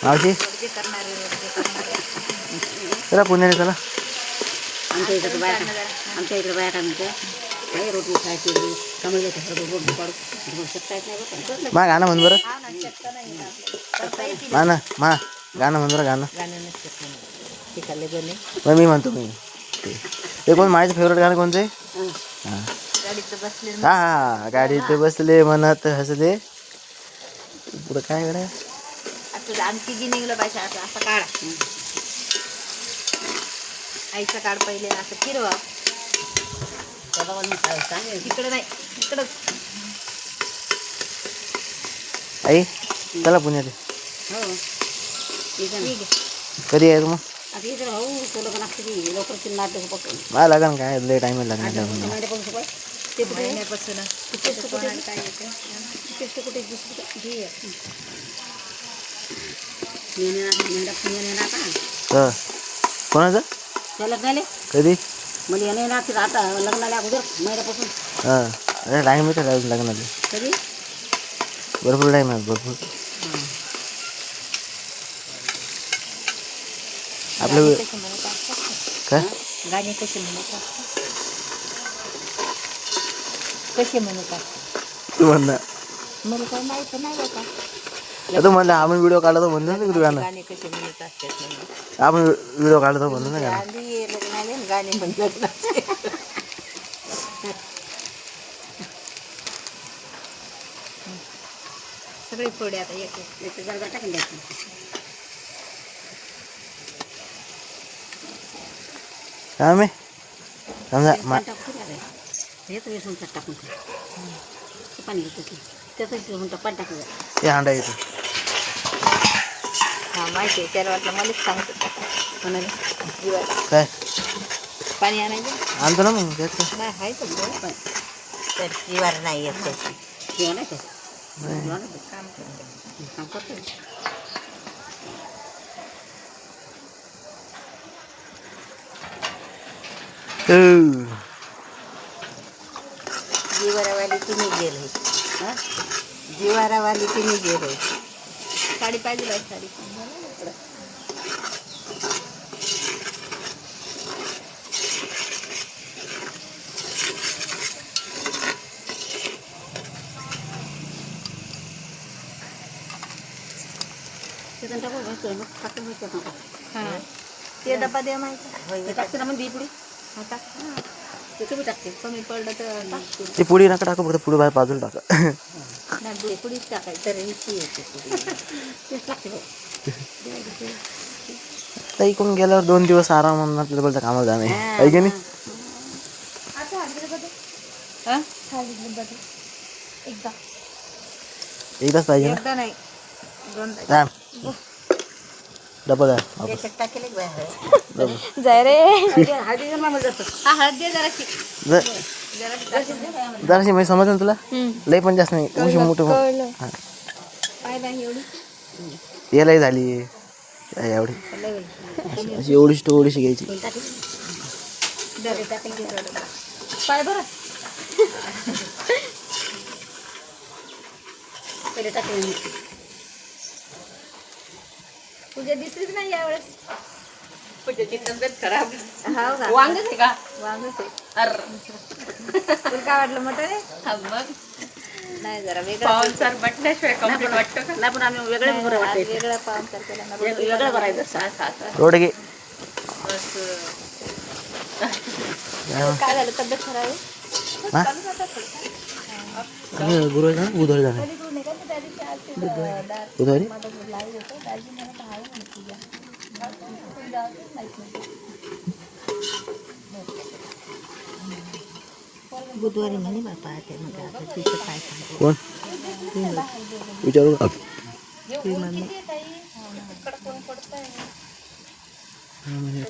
मावशी चला पुण्याला चला. आमच्या इकडे बाया काय म्हणते काही रोटी खायची कमल रोटी पाडू शकता येत नाही. मा गाणं म्हण बरं. मा गाणं म्हण बरं. गाणं मग मी म्हणतो. ते कोण माझं फेवरेट गाणं कोणतं आहे? हा हा गाडीत बसले म्हणत हसले. पुढं काय गड्या आमची गिनिंगला पाहिजे असं काढ. आईचा काढ पहिले असं फिरवा. इकडे नाही इकडंच. आई चला पुण्यात. कधी आहे मग? मला लागन काय लय टाइम लागणार. कोणाचं कधी आता लग्नाला अगोदर महिन्यापासून हा टाइम येतं का लग्नाला? कधी भरपूर टाइम आहे भरपूर. आपलं काय गाणे कसे म्हणतात? कसे म्हणतात तू म्हणणं मला काय माहित नाही बघा. तू म्हणलं आपण व्हिडिओ काढला तर म्हणलं ना तू गाणं. गाणे कसे म्हणत असतात आपण व्हिडिओ काढला तर म्हणलं ना गाणं. लग्नाले गाणे म्हणतात. सगळे फोडे आता एक जरा टाकून द्यायचं. काय मी समजा टाकून पाणी त्याचं पाणी टाकून ते हांडा येतो. हा माहिती आहे. त्याला वाटलं मलाच सांगतो कोणाला काय पाणी आणायचं आणतो ना मग त्यात काय. नाही आहे तर जीवार नाही येत त्याची. किंवा नाही काम करतो. जीवारावाली तुम्ही गेलो. जीवारावाली तुम्ही गेलो. साडी पाहिजे बाई साडी. ते डबा द्या माहिती टाकते ना मग दी पुढे ते तुम्ही टाकते. कमी पडलं तर टाकते. ती पुडी नका टाका फक्त पुढे बाहेर बाजूला टाका. नाही पुढीच टाकायची तर हिची येते पुढी. तेच लागते. आता इकडून गेल्यावर 2 दिवस आराम आपल्याला बोलता कामाला जाणे आहे की नाही. एकदाच पाहिजे एकदा नाही ना. डबल आहे जाय रे. हळदी मामा जातो. हा हळद जराशी जराशी म्हणजे समजलं ना तुला. लय पण जास्त नाही मोठं यालाही झाली एवढी अशी एवढीशी घ्यायची. पाय बरं पहिले टाकले. तुझ्या दिसलीच नाही यावेळेस. पूजेची तब्येत खराब. हो का? वांगच आहे का? वांगच आहे. तुला काय वाटलं मटण आहे? मग नाही जरा वेगळं पावसार बटल्याशिवाय कम्प्लीट वाटतं का? नाही पण आम्ही वेगळं बरं वाटतं. वेगळं पावसार केला ना. वेगळं करायचं 6-7 रोड घे. काय झालं तब्येत खराब आहे? गुरुवारी जाणार बुधवारी जाणार बुधवारी. बुधवारी म्हणे बापा ते कोण विचारू मम्मी